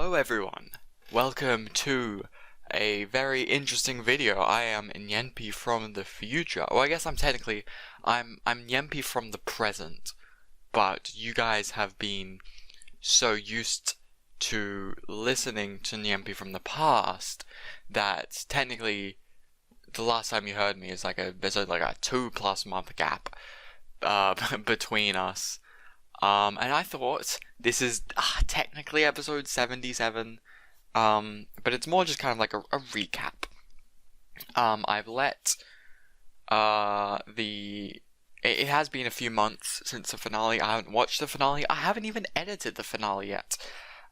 Hello everyone, welcome to a very interesting video. I am Nyenpi from the future. Well, I guess I'm Nyenpi from the present, but you guys have been so used to listening to Nyenpi from the past that technically the last time you heard me is there's a 2+ month gap between us. And I thought this is technically episode 77, but it's more just kind of like a recap. I've let it has been a few months since the finale. I haven't watched the finale. I haven't even edited the finale yet.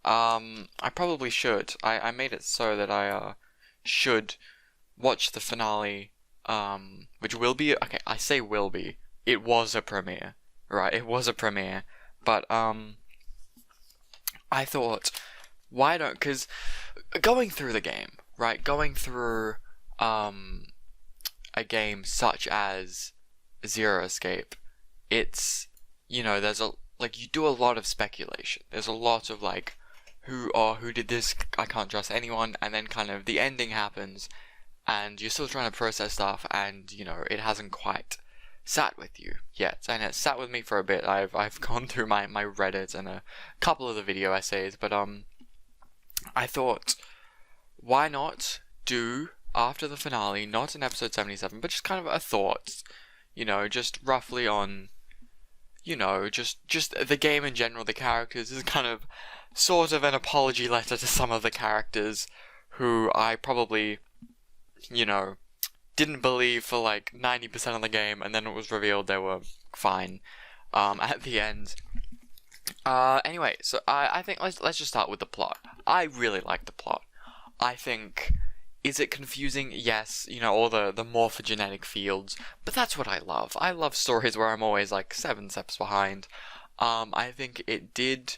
I probably should. I made it so that I should watch the finale, which will be, okay, I say will be. It was a premiere, right? It was a premiere. But, I thought, why don't, because going through the game, right, going through, a game such as Zero Escape, it's, there's you do a lot of speculation. There's a lot of, who did this, I can't trust anyone, and then kind of the ending happens, and you're still trying to process stuff, and, it hasn't quite sat with you yet, and it sat with me for a bit. I've gone through my Reddit and a couple of the video essays, but I thought, why not do after the finale, not in episode 77, but just kind of a thought, just roughly on, just the game in general, the characters, is kind of sort of an apology letter to some of the characters who I probably, didn't believe for 90% of the game, and then it was revealed they were fine at the end. Anyway, so I think let's just start with the plot. I really like the plot. I think, is it confusing? Yes, all the morphogenetic fields, but that's what I love. I love stories where I'm always 7 steps behind. I think it did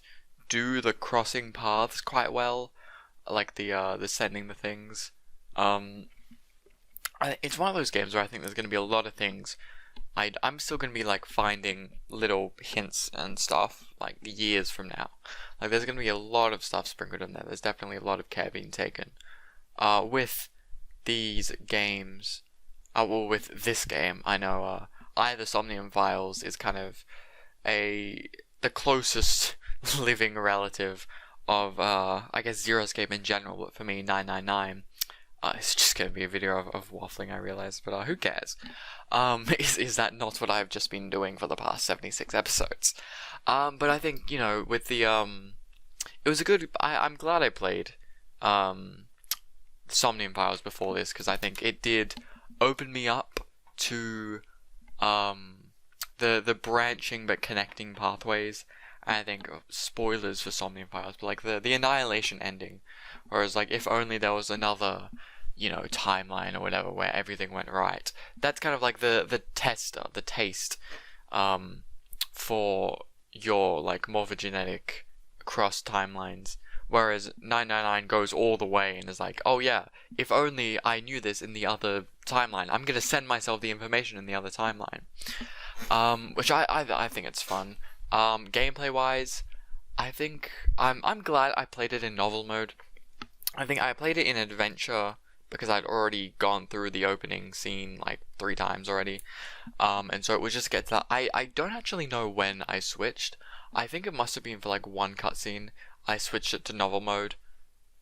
do the crossing paths quite well, the sending the things. It's one of those games where I think there's going to be a lot of things. I'm still going to be finding little hints and stuff years from now. There's going to be a lot of stuff sprinkled in there. There's definitely a lot of care being taken with these games. Well, with this game, I know either Somnium Files is kind of the closest living relative of I guess Zero Escape in general, but for me 999. It's just going to be a video of waffling, I realize, but who cares? Is that not what I've just been doing for the past 76 episodes? But I think, with the, it was a good, I'm glad I played, Somnium Files before this, because I think it did open me up to, the branching but connecting pathways. And I think, spoilers for Somnium Files, but the Annihilation ending, whereas if only there was another, timeline or whatever where everything went right. That's kind of the taste, for your morphogenetic cross timelines. Whereas 999 goes all the way and is oh yeah, if only I knew this in the other timeline, I'm gonna send myself the information in the other timeline. Which I think it's fun. Gameplay wise, I think I'm glad I played it in novel mode. I think I played it in adventure because I'd already gone through the opening scene 3 times already. And so it was just get to that. I don't actually know when I switched. I think it must have been for one cutscene. I switched it to novel mode,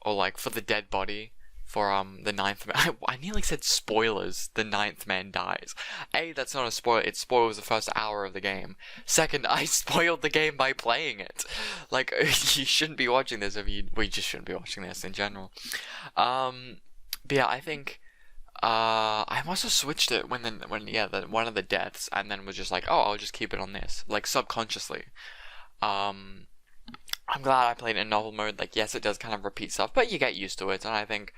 or for the dead body. For the 9th man, I nearly said spoilers. The 9th man dies. A, that's not a spoiler. It spoils the first hour of the game. Second, I spoiled the game by playing it. You shouldn't be watching this we just shouldn't be watching this in general. But yeah, I think I must have switched it when one of the deaths, and then was just oh, I'll just keep it on this, subconsciously. I'm glad I played it in novel mode. Yes, it does kind of repeat stuff, but you get used to it, and I think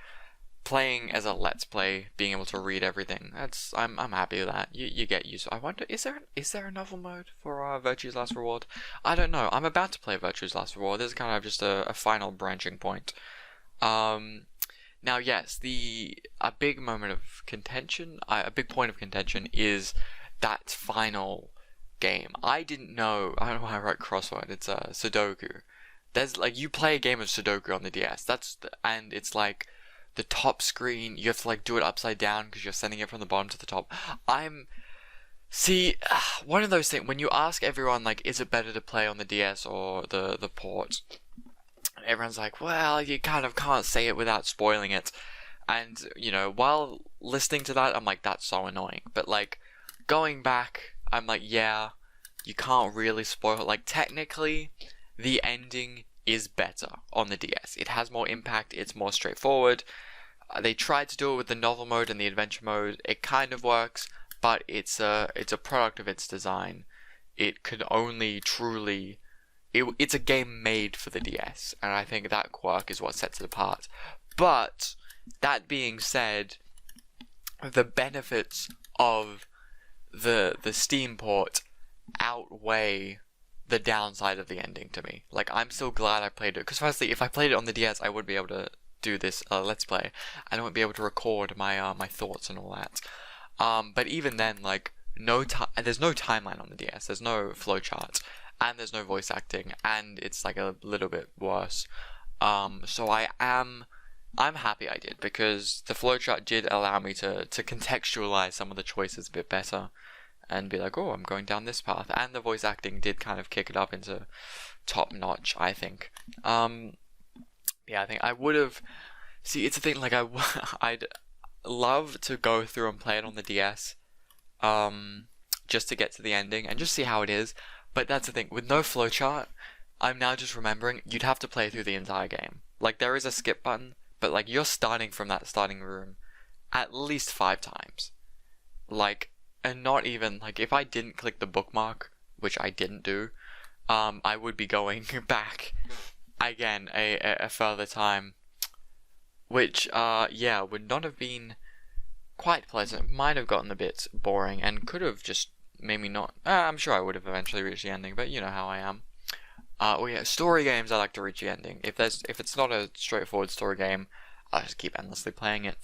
playing as a let's play, being able to read everything, I'm happy with that. You get used to it. I wonder, is there a novel mode for Virtue's Last Reward? I don't know. I'm about to play Virtue's Last Reward. This is kind of just a final branching point. Now, yes, a big moment of contention, a big point of contention is that final game. I don't know why I wrote crossword. It's Sudoku. There's like you play a game of Sudoku on the DS. And it's like the top screen. You have to like do it upside down because you're sending it from the bottom to the top. See, one of those things, when you ask everyone, like, is it better to play on the DS or the port? And everyone's like, well, you kind of can't say it without spoiling it. And, you know, while listening to that, I'm like, that's so annoying. But, like, going back, I'm like, yeah, you can't really spoil it. Like, technically, the ending is better on the DS. It has more impact, it's more straightforward. They tried to do it with the novel mode and the adventure mode. It kind of works. But it's a product of its design. It could only truly... It's a game made for the DS, and I think that quirk is what sets it apart. But, that being said, the benefits of the Steam port outweigh the downside of the ending to me. Like, I'm so glad I played it, because firstly, if I played it on the DS, I wouldn't be able to do this Let's Play, and I wouldn't be able to record my thoughts and all that. But even then, like, there's no timeline on the DS, there's no flowchart, and there's no voice acting, and it's like a little bit worse. So I'm happy I did, because the flowchart did allow me to contextualize some of the choices a bit better, and be like, oh, I'm going down this path, and the voice acting did kind of kick it up into top notch, I think. Yeah, I think I would have, see, it's a thing, like, I'd love to go through and play it on the DS, just to get to the ending and just see how it is. But that's the thing, with no flowchart, I'm now just remembering you'd have to play through the entire game. Like, there is a skip button, but like you're starting from that starting room at least 5 times. Like, and not even like if I didn't click the bookmark, which I didn't do, I would be going back again a further time. Which, yeah, would not have been quite pleasant. Might have gotten a bit boring and could have just maybe not. I'm sure I would have eventually reached the ending, but you know how I am. Oh yeah, story games I like to reach the ending. If it's not a straightforward story game, I'll just keep endlessly playing it.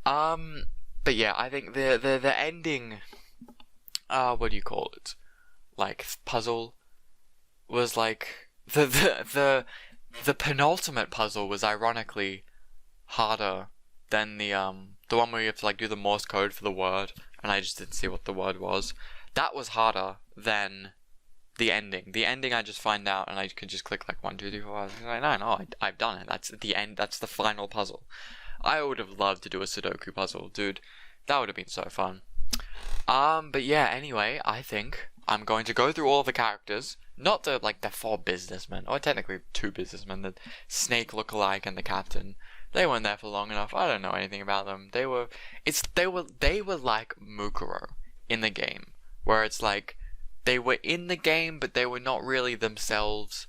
But yeah, I think the ending, what do you call it? Like puzzle was like the penultimate puzzle was ironically harder than the one where you have to like do the Morse code for the word, and I just didn't see what the word was. That was harder than the ending. The ending I just find out, and I could just click like 1, 2, 3, 4, 5, 6, 7, 8, 9. Oh, I've done it. That's the end. That's the final puzzle. I would have loved to do a Sudoku puzzle, dude. That would have been so fun. But yeah. Anyway, I think I'm going to go through all the characters. Not the 4 businessmen, or technically 2 businessmen. The snake lookalike and the captain. They weren't there for long enough. I don't know anything about them. They were like Mukuro in the game, where it's like they were in the game, but they were not really themselves,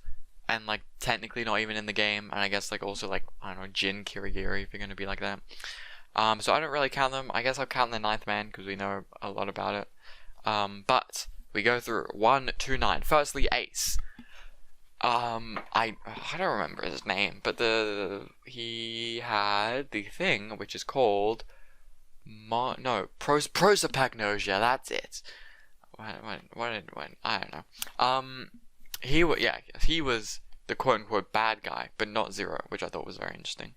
and like technically not even in the game. And I guess like also like I don't know, Jin Kirigiri if you're gonna be like that. So I don't really count them. I guess I'll count the 9th man because we know a lot about it. But we go through 1 to 9. Firstly, Ace. I don't remember his name, but he had the thing which is called prosopagnosia. That's it. When I don't know. He was the quote unquote bad guy, but not Zero, which I thought was very interesting.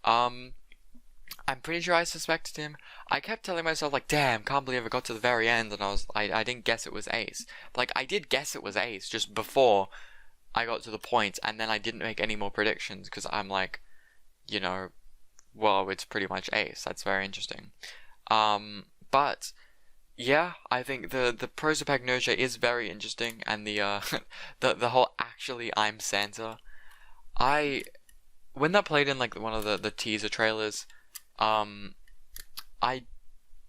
I'm pretty sure I suspected him. I kept telling myself like, damn, can't believe I got to the very end and I didn't guess it was Ace. Like I did guess it was Ace just before I got to the point, and then I didn't make any more predictions because I'm like, you know, well, it's pretty much Ace. That's very interesting. But yeah, I think the prosopagnosia is very interesting, and the the whole actually I'm Santa. When that played in like one of the teaser trailers, I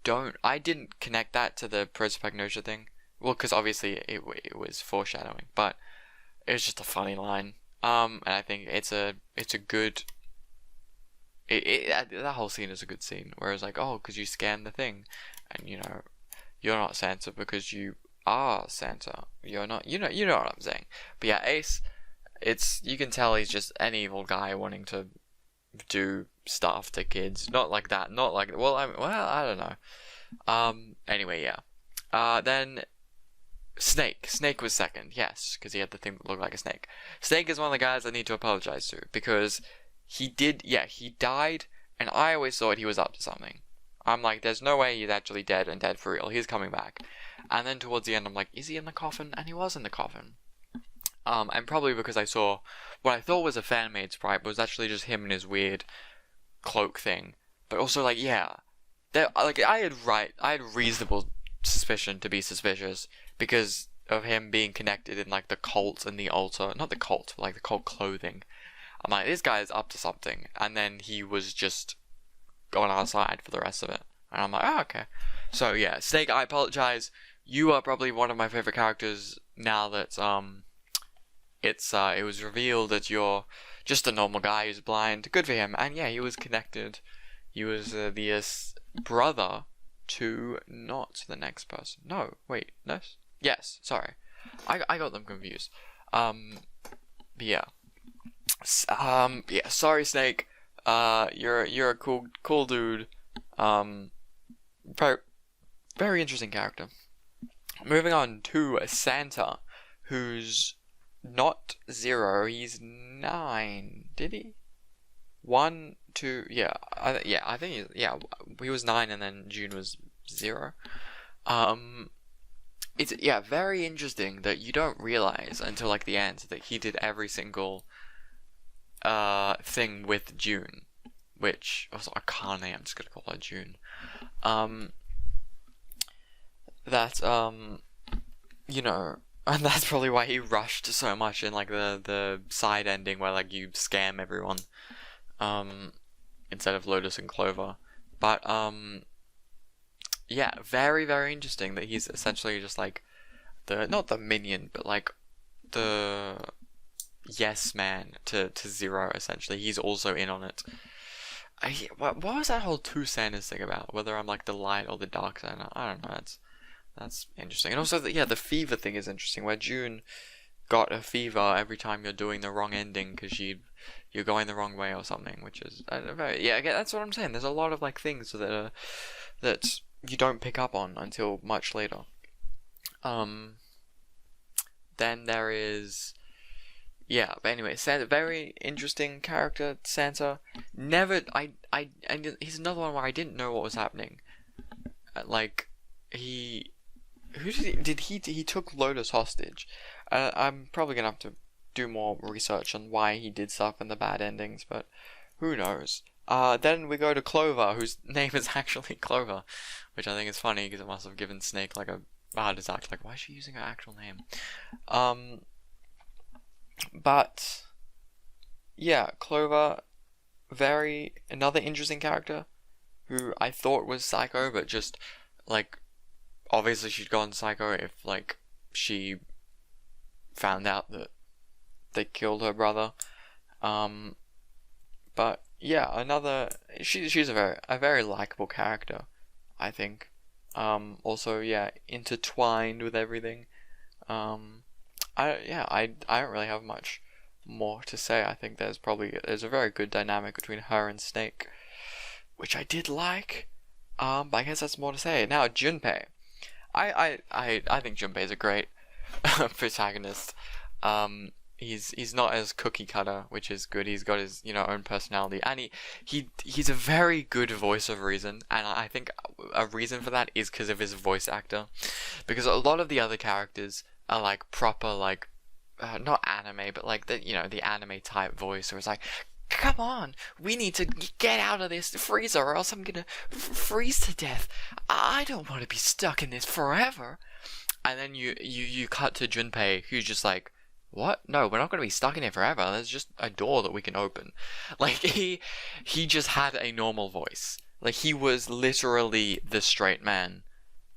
didn't connect that to the prosopagnosia thing. Well, because obviously it was foreshadowing, but it was just a funny line. And I think it's a good. That whole scene is a good scene. Whereas like, oh, because you scanned the thing, and you know, you're not Santa because you are Santa. You're not. You know what I'm saying. But yeah, Ace. You can tell he's just an evil guy wanting to do stuff to kids. Not like that. Not like I don't know. Anyway, yeah. Then Snake. Snake was second, yes, because he had the thing that looked like a snake. Snake is one of the guys I need to apologize to, because he died, and I always thought he was up to something. I'm like, there's no way he's actually dead and dead for real. He's coming back. And then towards the end, I'm like, is he in the coffin? And he was in the coffin. And probably because I saw what I thought was a fan-made sprite, but was actually just him in his weird cloak thing. But also, like, yeah, I had reasonable suspicion to be suspicious because of him being connected in like the cult and the altar, not the cult, but, like the cult clothing. I'm like, this guy is up to something, and then he was just going outside for the rest of it, and I'm like, oh, okay. So yeah, Snake, I apologize. You are probably one of my favorite characters now that it was revealed that you're just a normal guy who's blind. Good for him. And yeah, he was connected. He was the brother to not the next person. No, wait, no? Yes, sorry. I got them confused. But yeah. Yeah, sorry, Snake. You're a cool dude. Very, very interesting character. Moving on to Santa, who's not 0, he's 9. Did he? 1, 2, yeah, I think he was 9 and then June was 0. It's very interesting that you don't realize until like the end that he did every single thing with June, which also I can't name. I'm just gonna call her June. You know, and that's probably why he rushed so much in like the side ending where like you scam everyone, instead of Lotus and Clover. But yeah, very, very interesting that he's essentially just like not the minion, but like the yes man to Zero. Essentially, he's also in on it. What was that whole two Santas thing about? Whether I'm like the light or the dark Santa? I don't know. That's interesting. And also, the fever thing is interesting, where June got a fever every time you're doing the wrong ending because you're going the wrong way or something, which is that's what I'm saying. There's a lot of like things that you don't pick up on until much later. Then there is but anyway, Santa, very interesting character. Santa he's another one where I didn't know what was happening. Like he took Lotus hostage. I'm probably gonna have to do more research on why he did stuff in the bad endings, but who knows. Then we go to Clover, whose name is actually Clover, which I think is funny because it must have given Snake like a heart attack. Like, why is she using her actual name? But yeah, Clover, another interesting character who I thought was psycho, but just like obviously she'd gone psycho if like she found out that they killed her brother. But yeah, she's a very likable character, I think. Also intertwined with everything. I don't really have much more to say. I think there's a very good dynamic between her and Snake, which I did like. But I guess that's more to say. Now Junpei. I think Junpei's a great protagonist. He's not as cookie cutter, which is good. He's got his own personality, and he's a very good voice of reason. And I think a reason for that is because of his voice actor, because a lot of the other characters are like proper like not anime, but like the anime type voice, where it's like, come on, we need to get out of this freezer or else I'm gonna freeze to death. I don't want to be stuck in this forever. And then you cut to Junpei, who's just like, what? No, we're not going to be stuck in here forever. There's just a door that we can open. Like, he just had a normal voice. Like, he was literally the straight man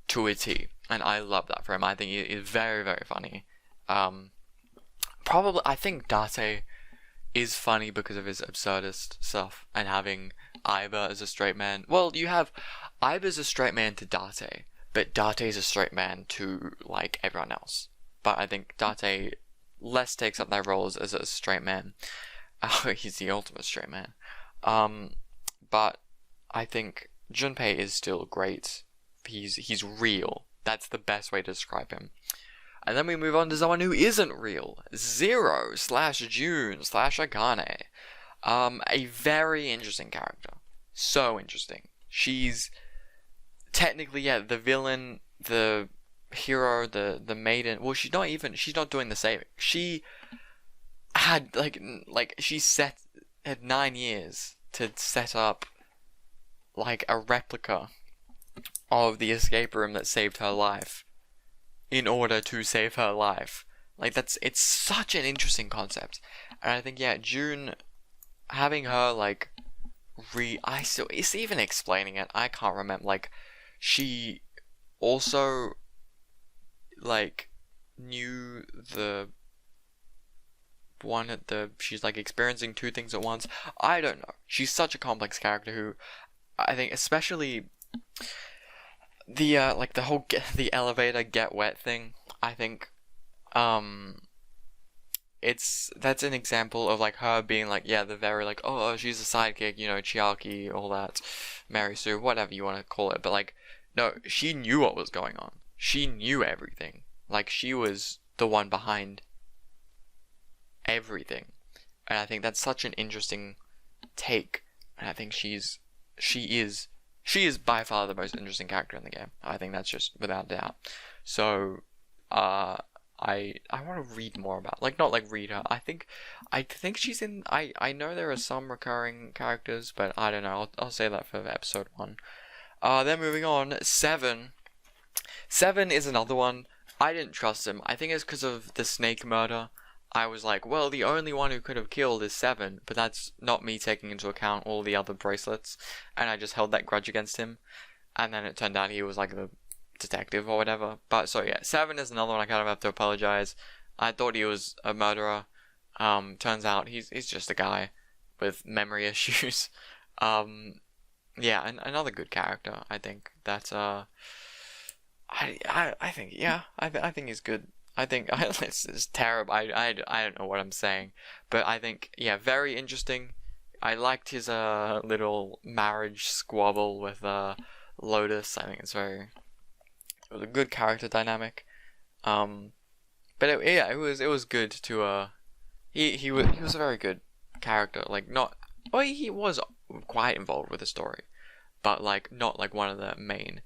to a T. And I love that for him. I think he is very, very funny. Probably, I think Date is funny because of his absurdist stuff and having Aiba as a straight man. Well, you have Aiba's a straight man to Date, but Date's a straight man to, like, everyone else. But I think Date less takes up that role as a straight man. He's the ultimate straight man. But I think Junpei is still great. He's real. That's the best way to describe him. And then we move on to someone who isn't real. Zero slash June slash Akane. A very interesting character. So interesting. She's technically, yeah, the villain, the hero, the maiden. Well, she's not doing the saving. She had, she had 9 years to set up, like, a replica of the escape room that saved her life in order to save her life. Like, it's such an interesting concept. And I think, yeah, June, having her, like, it's even explaining it, I can't remember, like, she also, like, knew she's, like, experiencing two things at once. I don't know. She's such a complex character who, I think, especially the whole the elevator get wet thing, I think, that's an example of, like, her being, like, yeah, the very, like, oh, she's a sidekick, you know, Chiaki, all that, Mary Sue, whatever you want to call it, but, like, no, she knew what was going on. She knew everything. Like, she was the one behind everything. And I think that's such an interesting take. And I think she is by far the most interesting character in the game. I think that's just without doubt. So, I want to read more about, like, not like read her. I think she's in. I know there are some recurring characters, but I don't know. I'll say that for episode 1. Then moving on, 7. 7 is another one. I didn't trust him. I think it's because of the snake murder. I was like, well, the only one who could have killed is 7, but that's not me taking into account all the other bracelets, and I just held that grudge against him, and then it turned out he was, like, the detective or whatever. But, so yeah, 7 is another one I kind of have to apologize. I thought he was a murderer. Turns out he's just a guy with memory issues. Yeah, and another good character, I think, that, I think, yeah, I think he's good. I think, it's terrible, I don't know what I'm saying, but I think, yeah, very interesting. I liked his, little marriage squabble with, Lotus. I think it was a good character dynamic. But it was good to, he was a very good character, like, he was quite involved with the story, but, like, not, like, one of the main,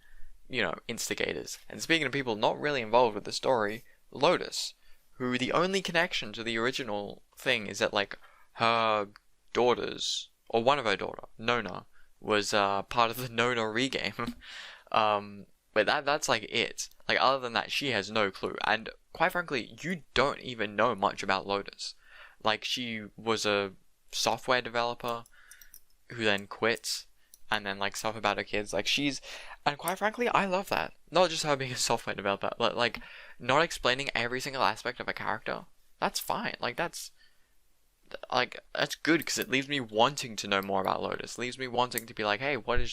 you know, instigators. And speaking of people not really involved with the story, Lotus, who the only connection to the original thing is that, like, her daughters, or one of her daughter, Nona, was part of the Nona regame. But that's like it. Like, other than that, she has no clue. And quite frankly, you don't even know much about Lotus. Like, she was a software developer who then quit, and then, like, stuff about her kids. Like, and quite frankly, I love that. Not just her being a software developer, but, like, not explaining every single aspect of a character. That's fine. Like, that's good, because it leaves me wanting to know more about Lotus. Leaves me wanting to be like, hey, I wonder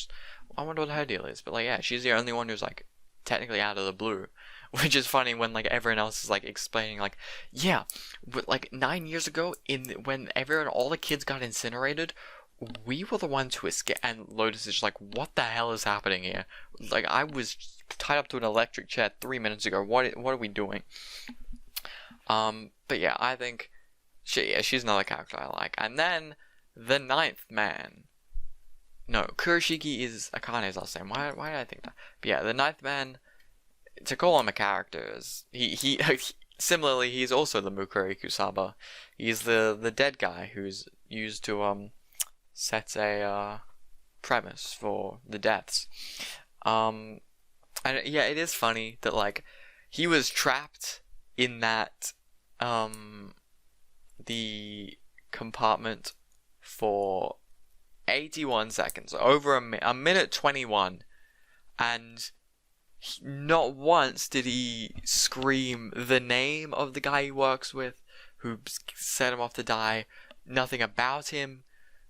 what her deal is. But, like, yeah, she's the only one who's, like, technically out of the blue. Which is funny when, like, everyone else is, like, explaining, like, yeah, but, like, 9 years ago, when all the kids got incinerated, we were the ones who escaped. And Lotus is just like, what the hell is happening here? Like, I was tied up to an electric chair 3 minutes ago. What are we doing? But yeah, I think she's another character I like. And then the 9th man. No, Kurashiki is Akane's last name. Why did I think that? But yeah, the 9th man, to call him a character is he similarly, he's also the Mukuri Kusaba. He's the dead guy who's used to set a premise for the deaths. And yeah, it is funny that, like, he was trapped in that the compartment for 81 seconds, over a minute 21, and not once did he scream the name of the guy he works with who set him off to die. Nothing about him.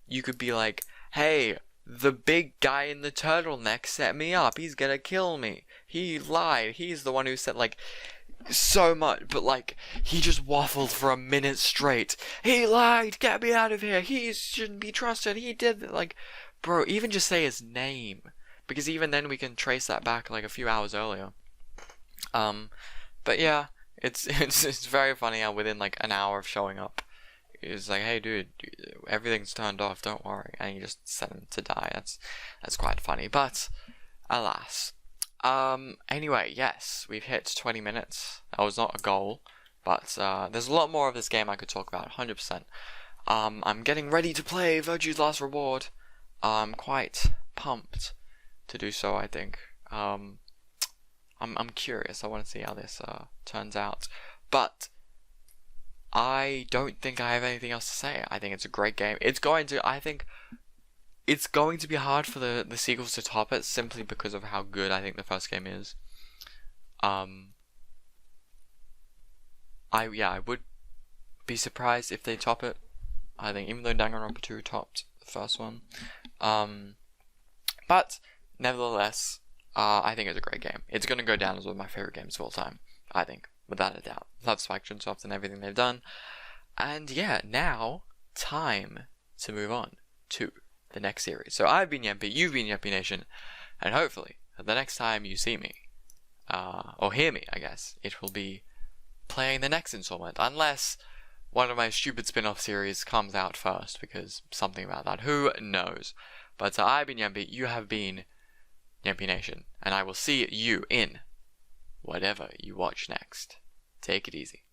You could be like, hey, the big guy in the turtleneck set me up. He's gonna kill me. He lied. He's the one who said, like, so much. But, like, he just waffled for a minute straight. He lied. Get me out of here. He shouldn't be trusted. He did it. Like, bro, even just say his name. Because even then we can trace that back, like, a few hours earlier. But yeah, It's very funny how within like an hour of showing up, it's like, hey dude, everything's turned off, don't worry, and you just send him to die. That's quite funny, but alas. Anyway, yes, we've hit 20 minutes. That was not a goal, but there's a lot more of this game I could talk about, 100%. I'm getting ready to play Virtue's Last Reward. I'm quite pumped to do so, I think. I'm curious. I want to see how this turns out. But I don't think I have anything else to say. I think it's a great game. I think it's going to be hard for the sequels to top it, simply because of how good I think the first game is. I would be surprised if they top it. I think even though Danganronpa 2 topped the first one, but nevertheless, I think it's a great game. It's gonna go down as one of my favorite games of all time. I think, without a doubt. Love Spike Chunsoft and everything they've done. And yeah, now time to move on to the next series. So I've been Yempi, you've been Yempi Nation, and hopefully the next time you see me, or hear me, I guess, it will be playing the next installment, unless one of my stupid spin-off series comes out first, because something about that, who knows. But I've been Yempi, you have been Yempi Nation, and I will see you in whatever you watch next. Take it easy.